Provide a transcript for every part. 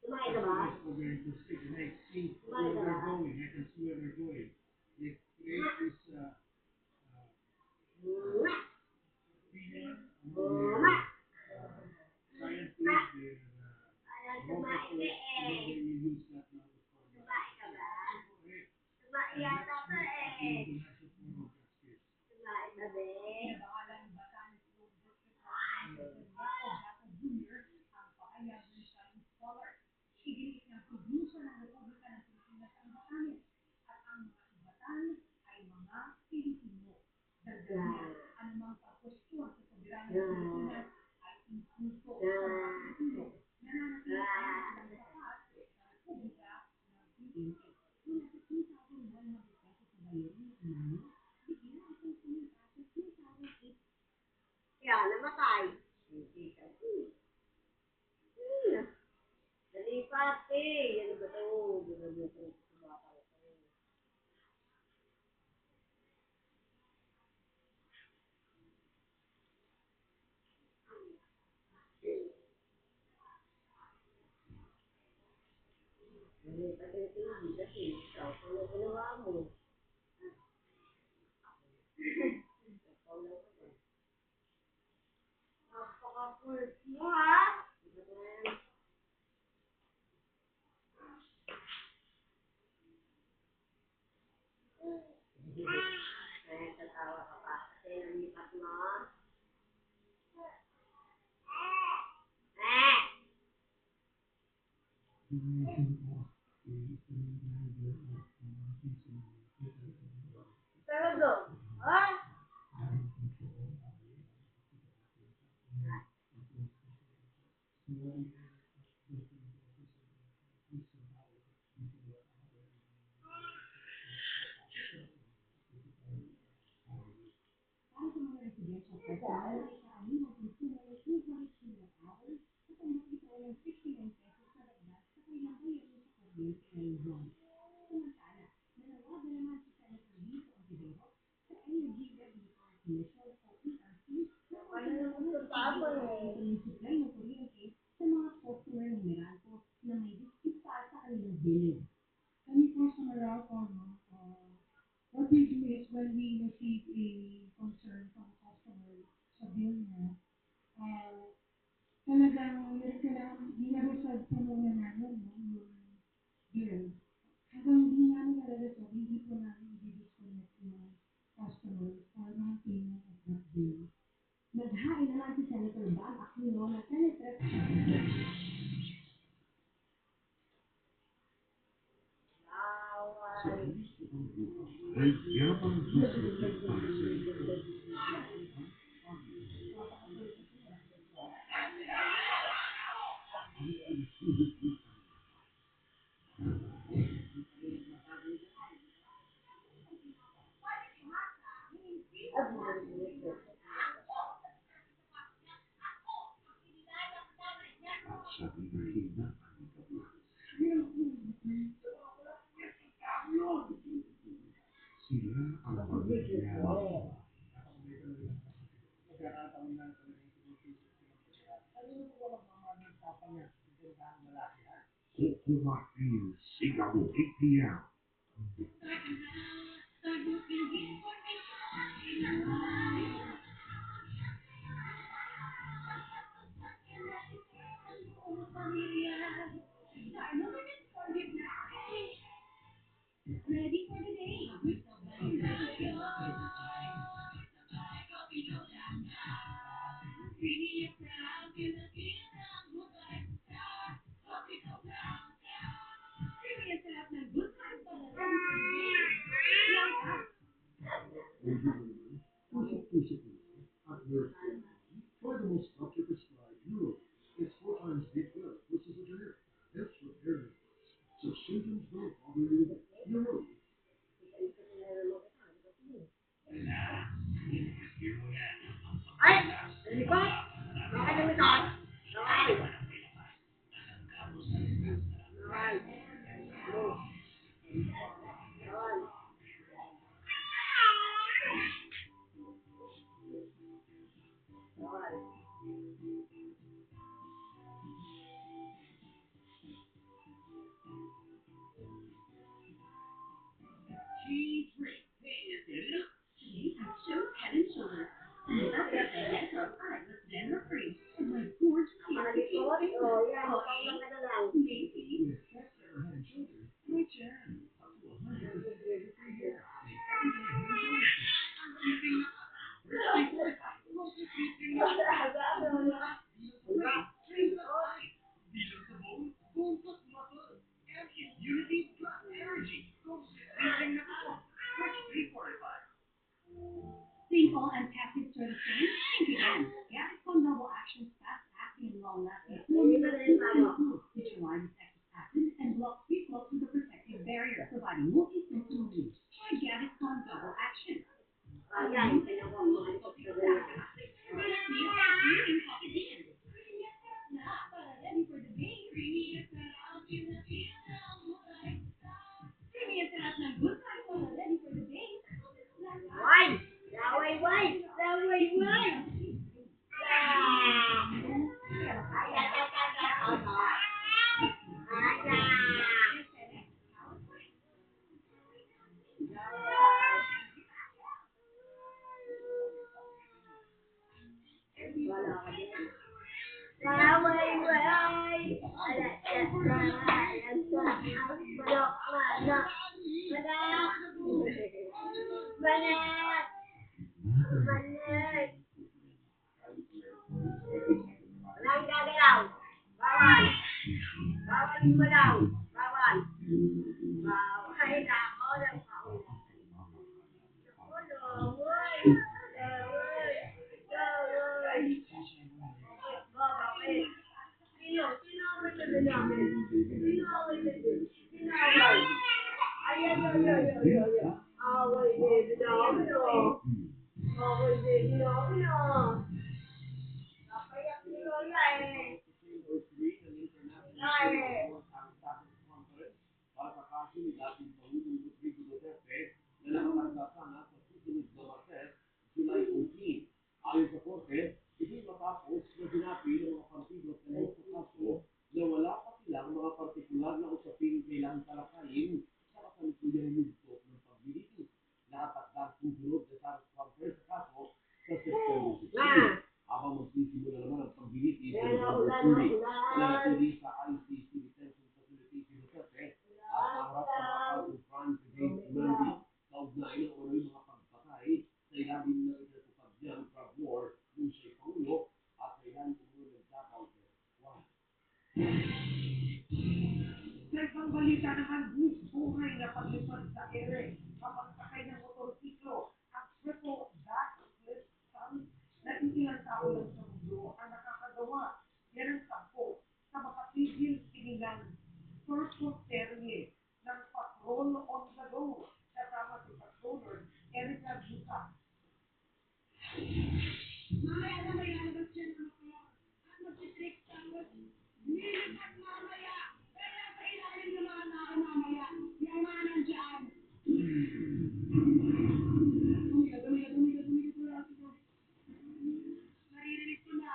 Kumain ka ba? Kumain ka ba? Mwah! Mwah! Ayaw kumain ka eh. Kumain ka ba? Kumain yata ka eh. Kumain ka ba? Kaya namatay. Nalipat eh. Ano ba ito? Binabuto sa bata ito. Nalipat yung TV kasi ikaw. Ano ginawa mo? Ikaw lang ako. Napaka-first mo ha? Diba na? Eh, tatawa ka pa. Kasi nalipat mo. Eh! Talaga? Ha? Ano naman sa tapon eh? What we do is when we receive a concern from a customer sa bill niya, talagang niresolve po muna namin no, yung bill. Hanggang hindi namin nare-resolve, hindi po namin i-disconnect yung customer for non-payment of that bill. Naghain naman si Senator Bam Aquino na Senator Away. Hot Wheels, Singapore, 8 p.m. Pusok-pusok at work. Try the most doctor-prescribed Euro. It's 4 times B12 versus a generic. Extra air so symptoms don't bother you. Euro. Ay! Lumipad! Bakit lumipad? Ay! Ay! Go! Ay! Ay! Today I chose Head and Shoulders. Without the medical, I was gender free. And my gorgeous hair became Malikot! thicker. O, yan. Ikaw lang ka na lang. Maybe. With Fresh Air Head and Shoulders, my chance. Up to 100% dairy-free hair. Make everyday Head and Shoulders. Birthday fortified. Also featuring your Diba? Bilang sa bone, bone plus muscle, and immunity plus energy. Consistent na ako. Birthday fortified. Think all antacids are the same? Think again. Gaviscon Double Action's fast-acting and long-lasting formula improves neutralizes excess acid and blocks reflux with a protective barrier, providing multi-symptom relief. Try Gaviscon Double Action. Ayan. Tingnan mo, malikot ka rin. Why? Laway, why? Laway, why? Wala ka din. Laway, why? Manok, manok. Manok. Manok. Walang gagalaw. Bawal. Bawal gumalaw. Bawal. Bawal na ako ng paulan. Ulo, uy. Uy. Uy. Bakit? Sino? Sino ang nagsabi namin? Sino ang nagsabi? Sino away? Ay. Away, baby namin, oh. Away, baby namin, oh. Napayak ni Lola, eh. Ay. Para sa kaso ni dating Pangulong Rodrigo Duterte na nakatagda sana sa susunod na Martes, July 14. Ayon sa korte, ito'y matapos na sinabi ng mga partido sa sa kaso na wala pa silang mga partikular na usaping kailangang talakayin sa kasalukuyan ng yugto ng paglilitis. Nakatakdang susunod na sa conference sa kaso sa September 16. Habang magsisimula naman ang paglilitis sa November 3, nanatili sa ICC detention facility si Duterte at naharap sa mga kasong crimes against humanity. Kaugnay ng unoy mga pagpatay sa ilalim ng itinatupad niyang drug war nung siya'y Pangulo at sa ilalim ng mga nagtakaw sa Juan. Sa ibang balita naman, buhay na paglipad sa ere kapag sakay ng motorsiklo ang triple backflip stunt na ilang tao lang sa mundo ang nakakagawa. Yan ang sampo sa makapigil sinilang purple serye ng Patrol on the Go kasama si Patroller Erica Duca. Mamaya na may lalabas dyan ng mga at magtitrick sa nilipat mamaya. Kaya sa ilalim naman na ako mamaya. Yung mga nandyan. Dumiga ko lang ito. Naririnig ko na.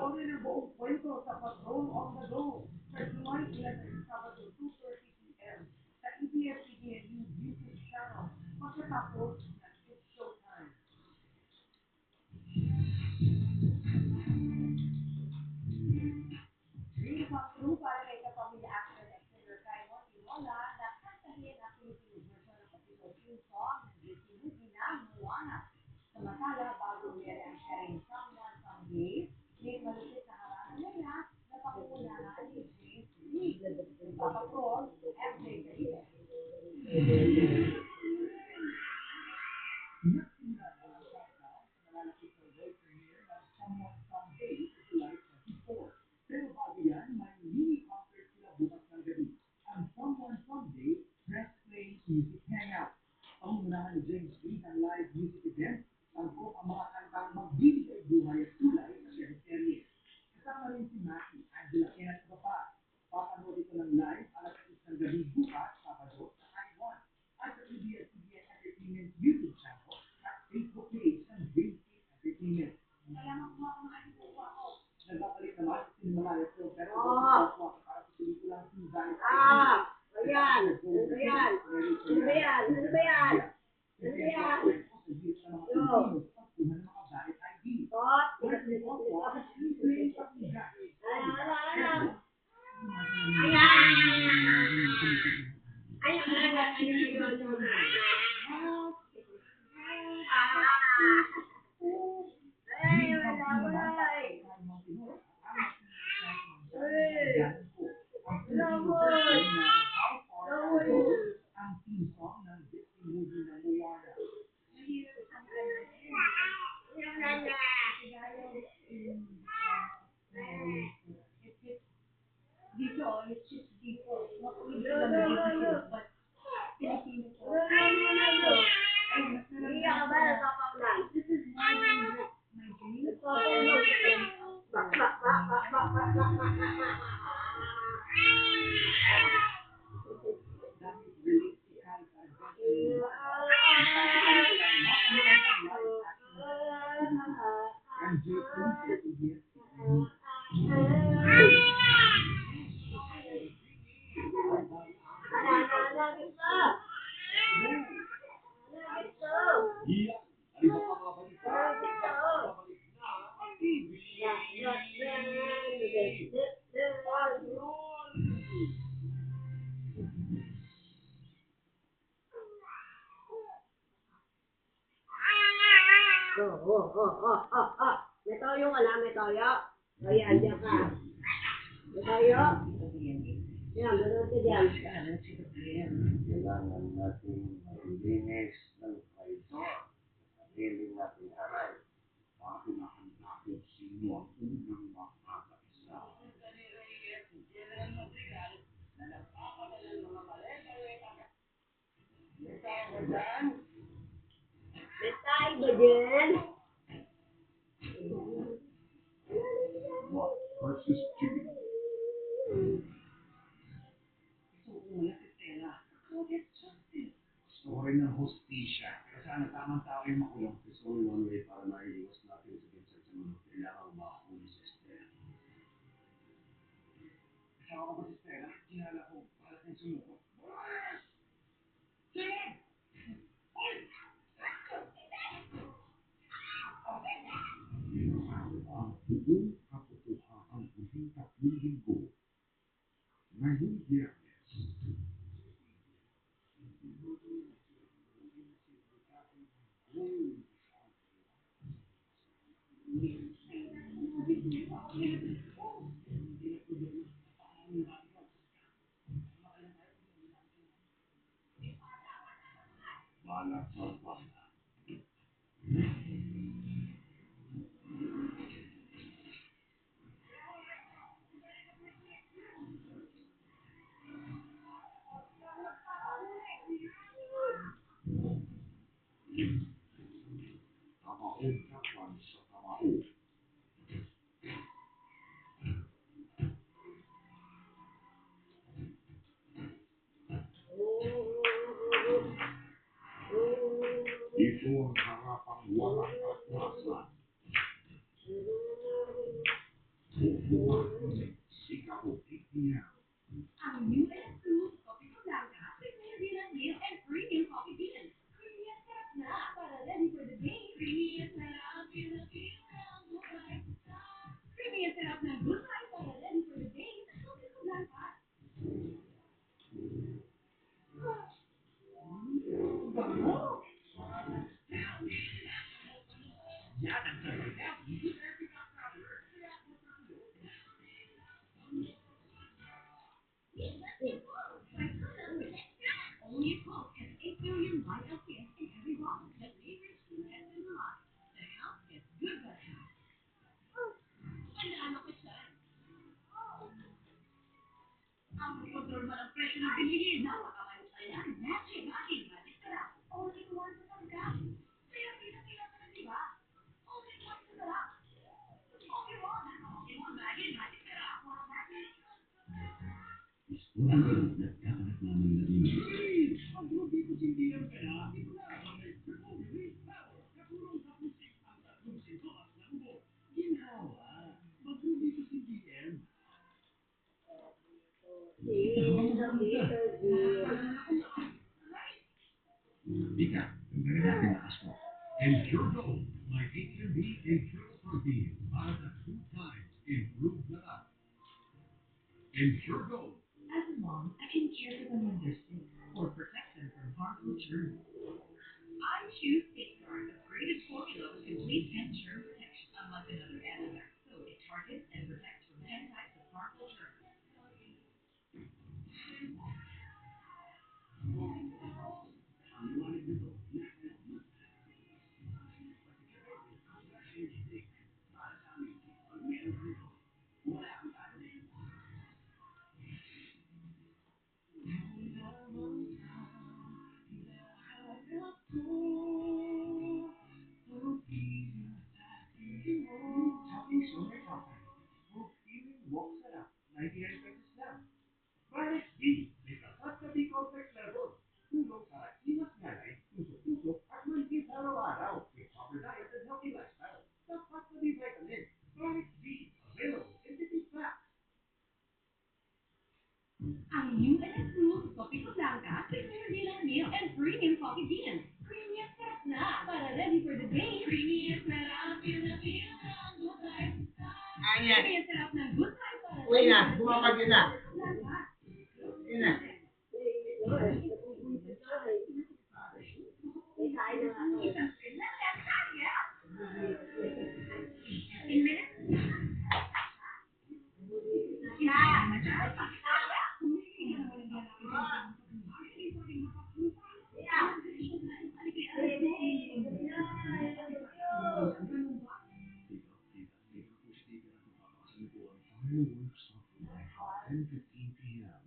Panoorin ang buong kwento sa Patrol on the Go sa July 11, Sabado 2:30 p.m. sa ABS-CBN News YouTube channel pagkatapos ng It's Showtime. Patrol para kay kapamilya actor at singer Raymond Imola na kantahin ang Filipino version ng official theme song ng Disney movie na Moana. Samantala, bago umere ang sharing Someone Someday, may malupit na harana niya na pangungunahan ni James Lee. Patrol, MJ Caribe. Nagsimula na ang countdown sa nalalapit na world premiere ng Someone Someday sa July 24. Pero bago yan, may mini-concert sila bukas ng gabi. Ang Someone Someday Press Play Music Hangout. Pangungunahan ni James Reid ang live music event, tangkop ang mga kantang magbibigay buhay at kulay sa serye. Kasama rin si Matthew, Angela Ken at iba pa. Papanood ito ng live alas 6 ng gabi bukas, Sabado sa I1 at sa ABS-CBN Entertainment YouTube channel at Facebook page ng Dreamscape Entertainment. Nagbabalik naman si Cinemalaya Film Festival sa Tokwa para sa pelikulang Inday. Ayan! Ano ba yan? Ano ba yan? Ano ba yan? Ano ba yan? Ang theme song ng Disney movie na Moana. Dito, it's just dito. Not only because I'm a Disney but Filipino po. This is my dream. Dahil release si Kyle sa adventure and Jason sa ABS. Iyan, ang iba pang mga balita. Babalik na ang TV. May toyo ka na, may toyo. Ayan, diyan ka. May toyo. Yan, manood ka dyan. Kailangan natin maglinis ng traitor sa sarili nating aray. Bago nahanapin sino ang unang makakaisa. May tayo ba dyan? What versus Jimmy? Gusto ko rin ng hostisya. Pero sana tamang tao yung makulong. There's only one way para maiiwas natin sa Vincent sa mundo. Kailangan makahuli si Estela. Kasama ko ba si Estela? Kinala ko. Para kang sumuko. Buong katotohanan ang tatlong linggo. Ngayong Biyernes. Balat sa bala. Tamaon kapan sa tamaon. Ito ang harapang walang atrasan. bukas, sigaw 8 p.m. Ang new and improved Coffee Blanca with Maybe Meal and premium coffee beans. Creamy at sarap na para ready for the day. Creamy at sarap, creamy at sarap ng gulay para ready for the day sa Coffee Blanca. Yan ang talagang healthy with every cup cover. Kaya ako sa tulo. Only a Coke has 8 billion white LPS in every bottle that flavors food and alive. The health is good but health. Tandaan ako dyan. Ang kontrol man ang presyo ng bilihin. Napakamalit na yan. Magic magic sarap. All in one sa tangkap. Kaya pinapila ka na diba? All in one sa sarap. All in one magic sarap. Nagkakanak naman na rin. Ang grupi ko sindihan ka na, ito na ang may triple release power. Katulong sa pusik ang tatlong sintomas ng ubo. Ginhawa. Mag-grupi ko sindihan. Bika, tanggalin natin lakas mo. Ensure Gold, my H&B Ensure Protein. Para sa 2 times improved lakas. Ensure Gold. As a mom, I can care for them when they're sick or protect them from harmful germs. I choose Safeguard, upgraded formula with complete and germ protection, unlike another antibacterial. It targets and protects from 10 types of harmful germs. Chopping Sumer Chocolate. Smooth feeling, walk sarap. 99 pesos lang. Clarix D. May kasat na B complex level. Tulong para iwas ngalay, tusok-tusok, at manhid araw-araw. With proper diet and healthy lifestyle. Dapat na B vitamin. Clarix D. Available in the packs. Ang new and improved Coffee Blanca with Maybe Meal and premium coffee beans. Creamy at sarap na para ready for the day. Creamy at sarap, Ayan. creamy at sarap ng gulay para Uwi na, ready for the bumabagyo day. na. Blanca. Yun na. Isang sila na kaya. 15 minutes? Fireworks of life, 10:15 p.m.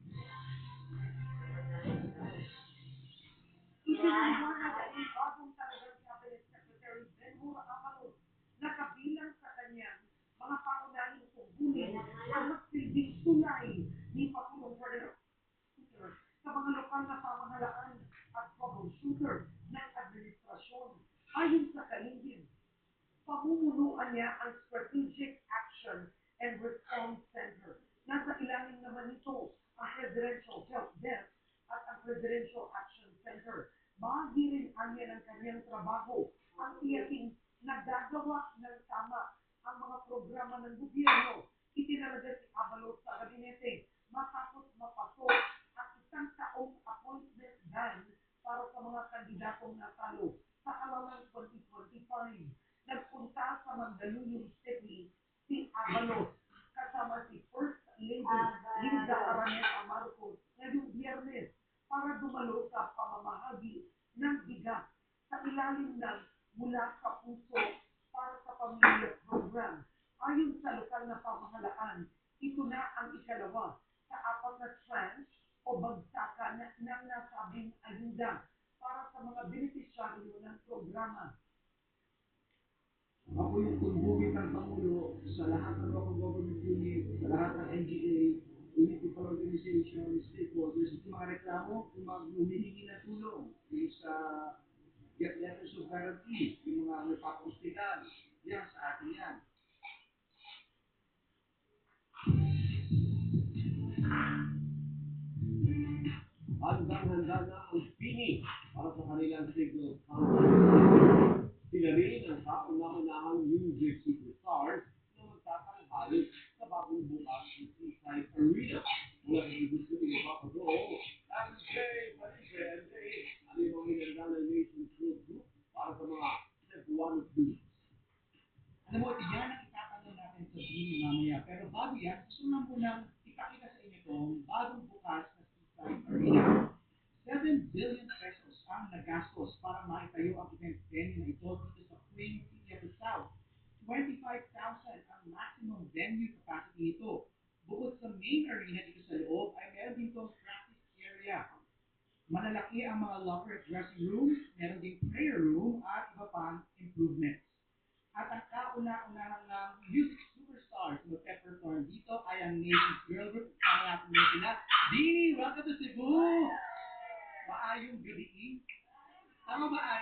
Isinaliwanag ang bagong talagang Cabinet Secretary Benhur Abalon na kabilang sa kanyang mga pangunahing tungkulin ang magsilbing tulay ni Pangulong Ferdinand sa mga lokal na pamahalaan at troubleshooter ng administrasyon. Ayon sa kalihim, pamumunuan niya ang Strategic Action and Response Center. Nasa ilalim naman nito ang Presidential Help Desk at ang Presidential Action Center. Bahagi rin anya ng kanyang trabaho ang tiyaking nagagawa ng tama ang mga programa ng gobyerno. Itinalaga si Abalos sa gabinete matapos mapasok ang isang taong appointment ban para sa mga kandidatong natalo sa halalan 2025. Nagpunta sa Mandaluyong City si Abalos kasama si First Lady Liza Araneta Marcos ngayong Biyernes para dumalo sa pamamahagi ng bigas sa ilalim ng Mula sa Puso para sa Pamilya program. Ayon sa lokal na pamahalaan, ito na ang ikalawa sa 4 na tranche o bagsakan ng nasabing ayuda para sa mga benepisyaryo ng programa. Ako yung conduit ng Pangulo sa lahat ng local government unit, sa lahat ng NGA, municipal organization, stakeholders, yung mga reklamo, yung mga humihingi ng tulong, yung sa get letters of guarantee, yung mga nagpapahospital, yan sa atin yan. Handang-handa na ang Pini para sa kanilang Signal Concert. Sila rin ang kauna-unahang music superstars na magtatanghali sa bagong bukas ng Seaside Arena. Mula sa producer ni Papado, MJ Parise, MJ, ano yung mga hinanda ng Nations World Group para sa mga Cebuano Blues. Alam mo, yan ang itatanong natin sa Bini mamaya. Pero bago yan, gusto na munang ipakita sa inyo itong bagong bukas na Seaside Arena. 7 billion pesos ang nagastos para maitayo ang event venue na ito dito sa Queen City of the South. 25,000 ang maximum venue capacity nito. Bukod sa main arena dito sa loob, ay meron din itong practice area. Malalaki ang mga locker dressing rooms, meron din prayer room at iba pang improvements. At ang kauna-unahang music superstars na mag-perform dito ay ang Nations Girl Group. Kama natin mo sila. Dini, welcome to Cebu! Maayong gabi. Tama ba?